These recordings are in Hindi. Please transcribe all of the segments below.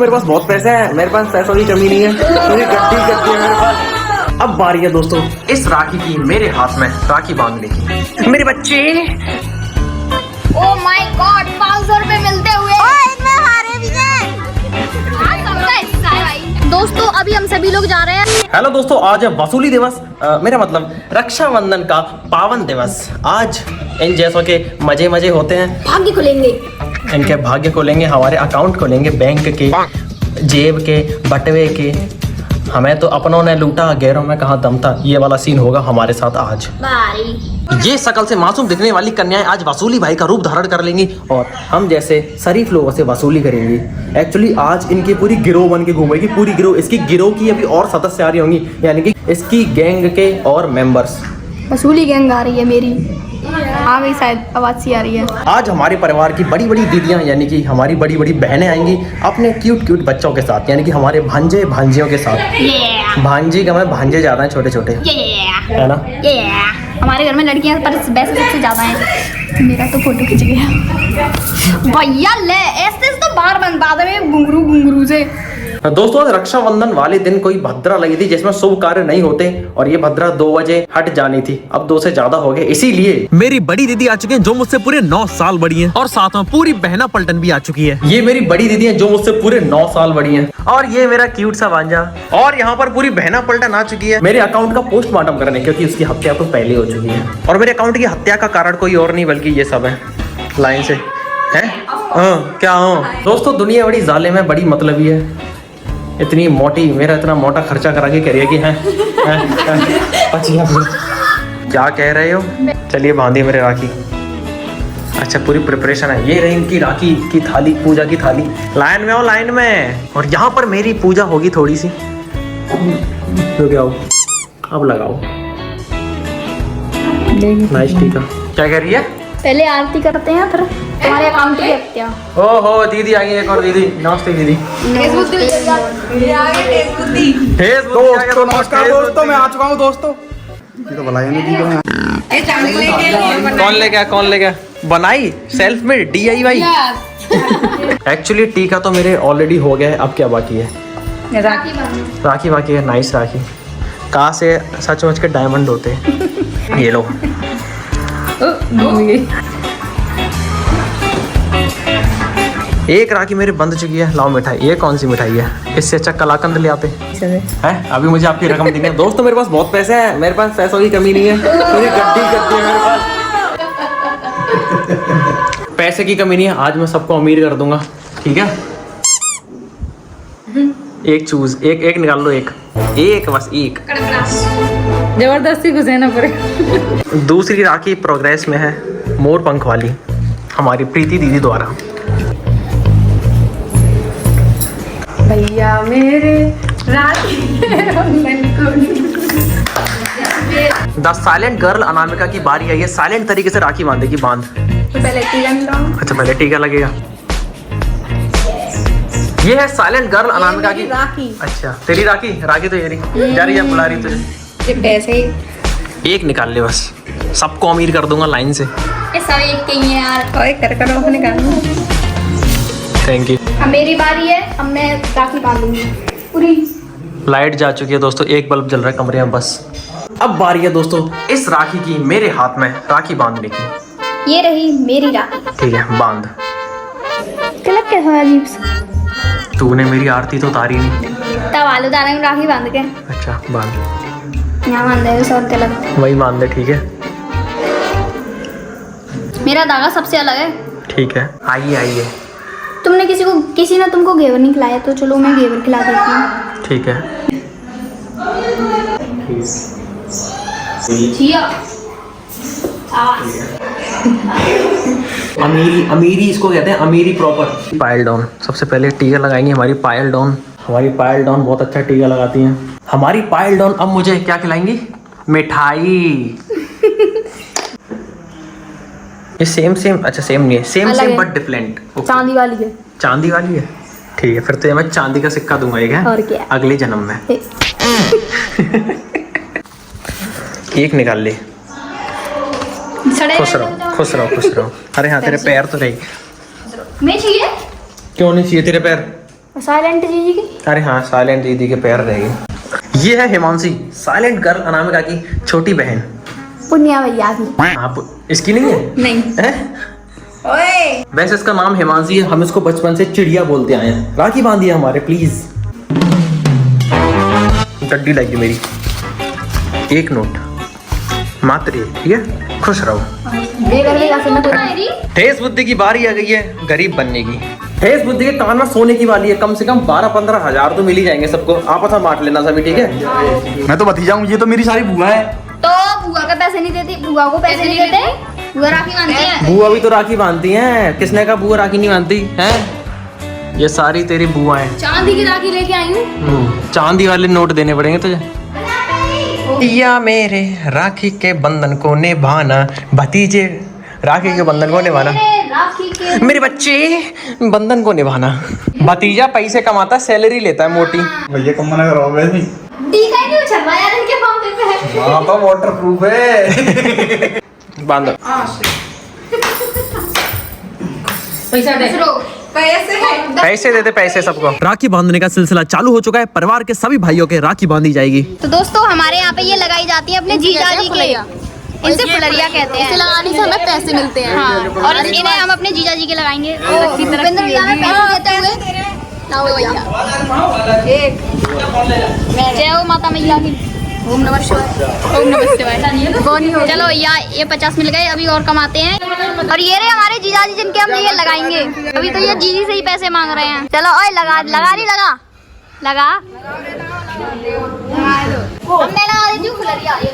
मेरे पास बहुत पैसा है, मेरे पास पैसों की कमी नहीं है, पूरी गड्डी है मेरे पास। अब बारी है दोस्तों इस राखी की, मेरे हाथ में राखी बांधने की। मेरे बच्चे ओह माय गॉड, 500 रुपए मिलते हुए इसमें हारे भी हैं। सबका हिस्सा है भाई। दोस्तों अभी हम सभी लोग जा रहे हैं। हेलो दोस्तों, आज है वसूली दिवस, मेरा मतलब रक्षाबंधन का पावन दिवस। आज इन जैसों के मजे मजे होते हैं, भाग्य खुलेंगे, इनके भाग्य खोलेंगे, हमारे अकाउंट खोलेंगे, बैंक के, जेब के, बटवे के। हमें तो अपनों ने लूटा, गैरों में कहाँ दम था। ये वाला सीन होगा हमारे साथ आज। ये शकल से मासूम दिखने वाली कन्याएं आज वसूली भाई का रूप धारण कर लेंगी और हम जैसे शरीफ लोगों से वसूली करेंगी। एक्चुअली आज इनकी पूरी गिरोह बन के घूमेगी, पूरी गिरोह। इसकी गिरोह की अभी और सदस्य आ रही होंगी, यानी कि इसकी गैंग के और मेंबर्स। वसूली गैंग आ रही है मेरी, आ गई शायद, आवाज सी आ रही है। आज हमारे परिवार की बड़ी बड़ी दीदियां, यानी कि हमारी बड़ी बड़ी बहनें आएंगी अपने क्यूट क्यूट बच्चों के साथ, यानी कि हमारे भांजे भांजियों के साथ। भांजी का मैं भांजे ज्यादा हैं, छोटे छोटे है ना। हमारे घर में लड़कियां पर वैसे सबसे ज्यादा हैं। मेरा तो फोटो खिंच गया भैया। ले ऐसे तो बाहर बनवा दे घुंघरू से। दोस्तों रक्षाबंधन वाले दिन कोई भद्रा लगी थी जिसमें शुभ कार्य नहीं होते, और ये भद्रा 2 बजे हट जानी थी। अब 2 से ज्यादा हो गए, इसीलिए मेरी बड़ी दीदी आ चुकी हैं जो मुझसे पूरे 9 साल बड़ी हैं, और साथ में पूरी बहना पलटन भी आ चुकी है। ये मेरी बड़ी दीदी है जो मुझसे पूरे 9 साल बड़ी हैं, और ये मेरा क्यूट सा भांजा। और यहाँ पर पूरी बहना पलटन आ चुकी है मेरे अकाउंट का पोस्टमार्टम करने, क्योंकि उसकी हत्या तो पहले हो चुकी है। और मेरे अकाउंट की हत्या का कारण कोई और नहीं बल्कि ये सब है। लाइन से है क्या हो दोस्तों, दुनिया बड़ी जालिम है, बड़ी मतलबी है। इतनी मोटी, मेरा इतना मोटा खर्चा करा के कह रही है कि हैं 25 क्या कह रहे हो। चलिए बांधिए मेरे राखी। अच्छा पूरी प्रिपरेशन है। ये रही इनकी राखी की थाली, पूजा की थाली। लाइन में आओ, लाइन में। और यहाँ पर मेरी पूजा होगी थोड़ी सी। तो क्या हो, अब लगाओ नाइस टीका। क्या कह रही है? पहले आरती करते हैं, फिर हमारे अकाउंट की हत्या। ओहो दीदी आ गई, एक और दीदी। नमस्ते दीदी। दोस्तों नमस्कार दोस्तों, मैं आ चुका हूँ दोस्तों। ये तो बुलाया नहीं कौन ले गया बनाई सेल्फ में DIY। एक्चुअली टीका तो मेरे ऑलरेडी हो गया है, अब क्या बाकी है? राखी बाकी है। नाइस राखी, कहाँ से सचमुच के डायमंड होते हैं। ये लो। एक राखी मेरी बंद चुकी है। लाओ मिठाई। ये कौन सी मिठाई है? इससे अच्छा कलाकंद ले आते हैं। अभी मुझे आपकी रकम देनी है। दोस्तों मेरे पास बहुत पैसा है, मेरे पास पैसों की कमी नहीं है, पूरी गड्डी है मेरे पास। पैसे की कमी नहीं है, आज मैं सबको अमीर कर दूंगा। ठीक है, एक चूज, एक निकाल लो। एक बस एक, जबरदस्ती घुसेना पड़ेगा। दूसरी राखी प्रोग्रेस में है, मोर पंख वाली, हमारी प्रीति दीदी द्वारा। भैया मेरे राखी द साइलेंट गर्ल अनामिका की बारी है। ये साइलेंट तरीके से राखी बांधेगी। बांध। पहले टीका लगाओ। अच्छा पहले टीका लगेगा। ये है साइलेंट गर्ल अनामिका की राखी। अच्छा तेरी राखी तो ये रही, जा रही है, बुला रही तुझे। पैसे एक निकाल ले बस, सबको अमीर कर दूंगा लाइन से। ये सब एक के ही हैं यार। और कर अपने काम। Thank you. अब मेरी बारी है, अब मैं राखी बांधूंगी पूरी। लाइट जा चुकी है दोस्तों, एक बल्ब जल रहा है कमरे में बस। अब बारी है दोस्तों इस राखी की, मेरे हाथ में राखी बांधने की। ये रही मेरी राखी। ठीक है बांध। तिलक क्या है अजीब सा? तूने मेरी आरती तो उतारी नहीं। तब आलू दाना में राखी बांध के अच्छा बांध। यहाँ बांध दे सौ तिलक। वही बांध दे। ठीक है, मेरा धागा सबसे अलग है। ठीक है। आइए। किसी ने तुमको घेवर नहीं खिलाया, तो चलो मैं घेवर खिला देती हूँ। ठीक है। अमीरी इसको कहते हैं, अमीरी प्रॉपर। पायल डाउन, सबसे पहले टीका लगाएंगे हमारी पायल डाउन। हमारी पायल डाउन बहुत अच्छा टीका लगाती हैं हमारी पायल डाउन। अब मुझे क्या खिलाएंगी? मिठाई। ये सेम अच्छा सेम नहीं है, सेम बट डिफरेंट। चांदी वाली है। चांदी वाली है, ठीक है। फिर तो मैं चांदी का सिक्का दूंगा एक, है और क्या, अगले जन्म में। एक निकाल ले। खुश रहो। अरे हाँ तेरे पैर तो रही। मैं चाहिए? क्यों नहीं चाहिए तेरे पैर? साइलेंट जीजी की। अरे हाँ, साइलेंट दीदी के पैर रह गए। ये है हिमांशी, साइलेंट गर्ल अनामिका की छोटी बहन। पुण्या भैया की। आप इसकी नहीं है? नहीं। है? ओए वैसे इसका नाम हिमांशी है, हम इसको बचपन से चिड़िया बोलते आए हैं। राखी बांधिए हमारे प्लीज। चड्डी लगी मेरी, 1 नोट मात्र ये, ठीक है? खुश रहो। ठेस बुद्धि की बारी आ गई है गरीब बनने की। ठेस बुद्धि के कान में सोने की वाली है, कम से कम 12-15 हजार तो मिल ही जाएंगे सबको। आपस में बांट लेना सभी, ठीक है? मैं तो भतीजा हूँ, ये तो मेरी सारी बुआ है। तो बुआ का पैसे नहीं देती, बुआ को पैसे नहीं देते, बुआ राखी बांधती है। बुआ भी तो राखी बांधती हैं। किसने कहा बुआ राखी नहीं बांधती है? ये सारी तेरी बुआ है। चांदी की राखी लेके आई हूँ। चांदी वाले नोट देने पड़ेंगे तुझे। या मेरे राखी के बंधन को निभाना, भतीजे राखी के बंधन को निभाना, राखी के मेरे बच्चे बंधन को निभाना। भतीजा पैसे कमाता, सैलरी लेता है मोटी। भैया कम मना करो वैसे ही। टीका ही नहीं उछलवा यार इनके मामले पे। हाँ तो वाटर प्रूफ है। बांधो। पैसा दे। पैसे देते पैसे सबको। राखी बांधने का सिलसिला चालू हो चुका है। परिवार के सभी भाइयों के राखी बांधी जाएगी। तो दोस्तों हमारे यहाँ पे ये लगाई जाती है अपने जीजा जी के, इनसे फुलरिया कहते हैं। लगाने से हमें पैसे मिलते हैं। हाँ, और इन्हें हम अपने जीजा जी के लगाएंगे। भूपेंद्र भैया में पैसे देते हुए जय हो माता मैया की। ओम नमः शिवाय। ओम नमः शिवाय। चलो भैया ये 50 मिल गए, अभी और कमाते हैं। और ये रहे हमारे जीजा जी जिनके हम ये लगाएंगे। अभी तो ये जीजी से ही पैसे मांग रहे हैं। चलो ओए लगा रही, लगा मैं लगा देती हूँ फुलरिया। ये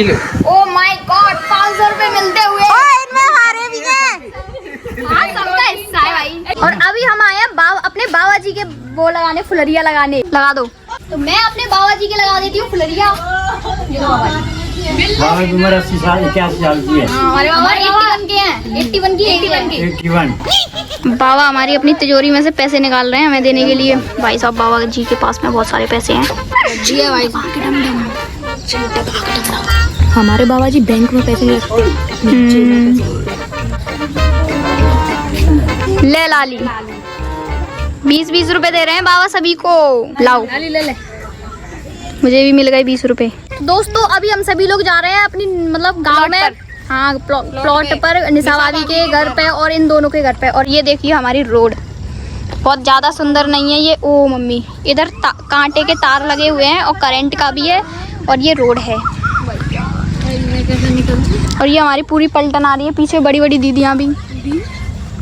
लो। ओ माय गॉड, 500 रुपए मिलते हुए। इनमें हारे भी हैं। हाँ, सबका हिस्सा है भाई। और अभी हम आए हैं अपने बाबा जी के वो लगाने, फुलरिया लगाने। लगा दो। तो मैं अपने बाबा जी के लगा देती हूँ फुलरिया। ये लो बाबा जी। बाबा की उम्र 80 साल 81 साल की है। हमारे बाबा 81 के हैं। 81 बाबा हमारी अपनी तिजोरी में से पैसे निकाल रहे हैं हमें देने के लिए। भाई साहब बाबा जी के पास में बहुत सारे पैसे हैं। जी है भाई। हमारे बाबा जी बैंक में पैसे ले लाली 20-20 रुपए दे रहे हैं बाबा सभी को। लाओ ले। मुझे भी मिल गए 20 रुपए। दोस्तों अभी हम सभी लोग जा रहे हैं अपनी मतलब गांव में। हाँ, प्लॉट पर निशा भाभी के घर पे और इन दोनों के घर पे। और ये देखिए हमारी रोड बहुत ज़्यादा सुंदर नहीं है ये। ओ मम्मी, इधर कांटे के तार लगे हुए हैं और करंट का भी है। और ये रोड है। और ये हमारी पूरी पलटन आ रही है, पीछे बड़ी बड़ी दीदियाँ भी।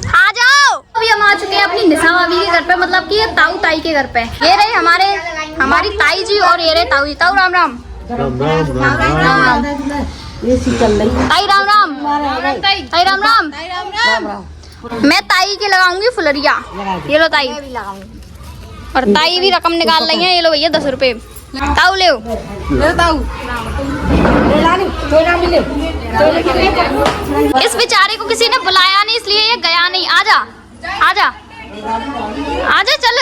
आ जाओ। अभी हम आ चुके हैं अपनी निशा भाभी के घर पे, मतलब कि ये ताऊ ताई के घर पे। ये रहे हमारी ताई जी और ये रहे ताऊ जी। ताऊ राम राम। ताई राम राम। ताई राम राम। मैं ताई की लगाऊंगी फुलरिया। ये लो ताई। और ताई भी रकम निकाल रही है। ये लो भैया 10 रुपए। ताऊ ले ताऊ। इस बेचारे को किसी ने बुलाया नहीं इसलिए ये गया नहीं। आजा आजा आजा चल।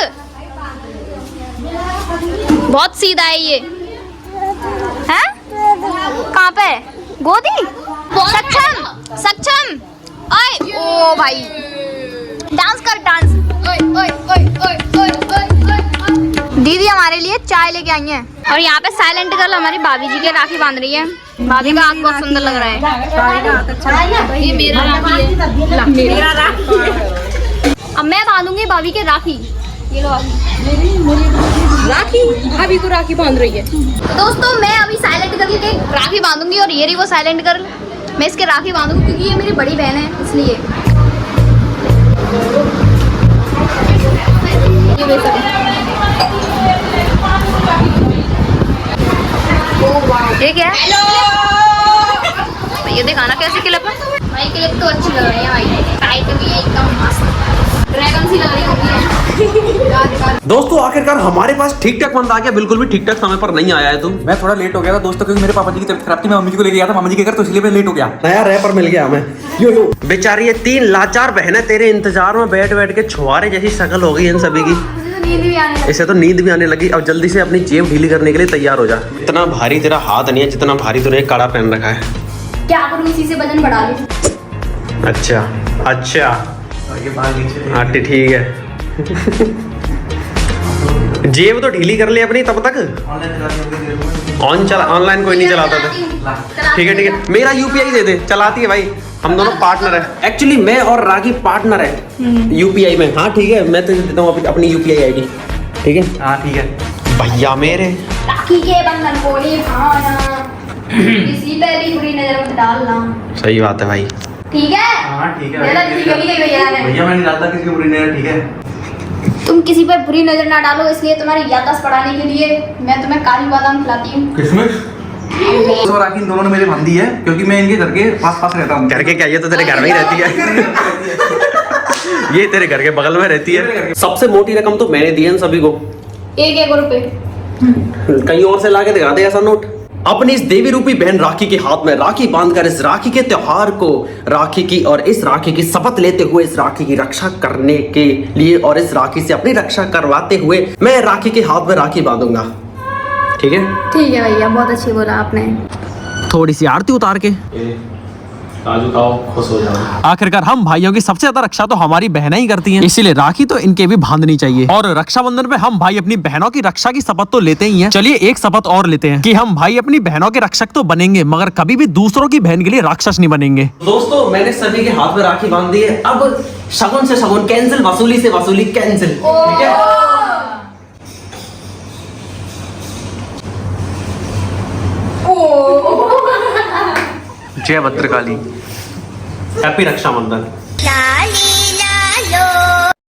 बहुत सीधा है ये। हैं? कहाँ पे? गोदी? सक्षम। ओए ओ भाई डांस कर डांस। दीदी हमारे लिए चाय लेके आई है। और यहाँ पे साइलेंट गर्ल हमारी भाभी जी के राखी बांध रही है। भाभी का हाथ बहुत सुंदर लग रहा है। ये मेरा राखी है। मेरा राखी है। अब मैं बांधूंगी भाभी के राखी। ये लो राखी भाभी को राखी बांध रही है। तो दोस्तों मैं अभी साइलेंट गर्ल के राखी बांधूंगी। और ये रही वो साइलेंट गर्ल। मैं इसके राखी बांधूंगी क्योंकि ये मेरी बड़ी बहन है इसलिए। ये क्या है? ये दिखाना कैसे क्लिप है भाई। क्लिप तो अच्छी लग रही है भाई। टाइट भी है एकदम मस्त। ड्रैगन सी लग रही होगी। दोस्तों आखिरकार हमारे पास ठीक ठाक बंदा आ गया। बिल्कुल भी ठीक ठाक समय पर नहीं आया है तुम। मैं थोड़ा लेट हो गया था दोस्तों, क्योंकि मेरे पापा जी की तबीयत खराब थी। मैं मम्मी जी को लेके गया था मामा जी के घर, तो इसलिए मैं लेट हो गया। नया रैपर मिल गया हमें। यो बेचारी ये 3 लाचार बहनें तेरे इंतजार में बैठ बैठ के छुआरे जैसी शक्ल हो गई इन सभी की। इसे तो नींद भी आने लगी। अब जल्दी से अपनी जेब ढीली करने के लिए तैयार हो जा। इतना भारी तेरा हाथ नहीं है जितना भारी तूने कड़ा पहन रखा है। क्या करूँ, इसी से वजन बढ़ा लूं। अच्छा हाँ ठीक है। जेब तो ढीली कर ले अपनी तब तक। ऑनलाइन कोई नहीं चलाता था। ठीक है मेरा यूपीआई दे दे, चलाती है भाई, हम दोनों पार्टनर है। एक्चुअली मैं और राखी पार्टनर है यूपीआई में। हाँ ठीक है, मैं तुझे देता हूँ अपनी यूपीआई आईडी। ठीक है हाँ ठीक है भैया मेरे। राखी के बंधन को निभाना, किसी पे भी बुरी नजर मत डालना। सही बात है भाई। ठीक है हाँ ठीक है मेरा ठीक है भैया ने। भैया मैं नहीं डालता किसी को बुरी नजर, ठीक है। तुम किसी पे बुरी नजर ना डालो, इसलिए तुम्हारी याददाश्त बढ़ाने के लिए मैं तुम्हें काजू बादाम खिलाती हूँ। किसमें? तो राखी इन दोनों ने मेरी बांधी है क्योंकि मैं इनके घर के पास रहता हूँ। घर के क्या, ये तो तेरे घर में ही रहती है। ये तेरे घर के बगल में रहती है। सबसे मोटी रकम तो मैंने दी है सभी को, 1-1 रुपए। कहीं और से लाके दिखा दे ऐसा नोट। अपनी इस देवी रूपी बहन राखी के हाथ में राखी बांधकर इस राखी के त्योहार को, राखी की और इस राखी की शपथ लेते हुए इस राखी की रक्षा करने के लिए और इस राखी से अपनी रक्षा करवाते हुए मैं राखी के हाथ में राखी बांधूंगा। ठीक है भैया, बहुत अच्छी बोला आपने। थोड़ी सी आरती उतार के काजू खाओ, खुश हो जाओ। आखिरकार हम भाइयों की सबसे ज्यादा रक्षा तो हमारी बहनें ही करती हैं, इसीलिए राखी तो इनके भी बांधनी चाहिए। और रक्षाबंधन पे हम भाई अपनी बहनों की रक्षा की शपथ तो लेते ही हैं। चलिए एक शपथ और लेते हैं कि हम भाई अपनी बहनों के रक्षक तो बनेंगे, मगर कभी भी दूसरों की बहन के लिए राक्षस नहीं बनेंगे। दोस्तों मैंने सभी के हाथ में राखी बांध दी है। अब शगुन से शगुन कैंसिल, वसूली से वसूली कैंसिल। ठीक है जय भद्रकाली। हैप्पी रक्षाबंधन।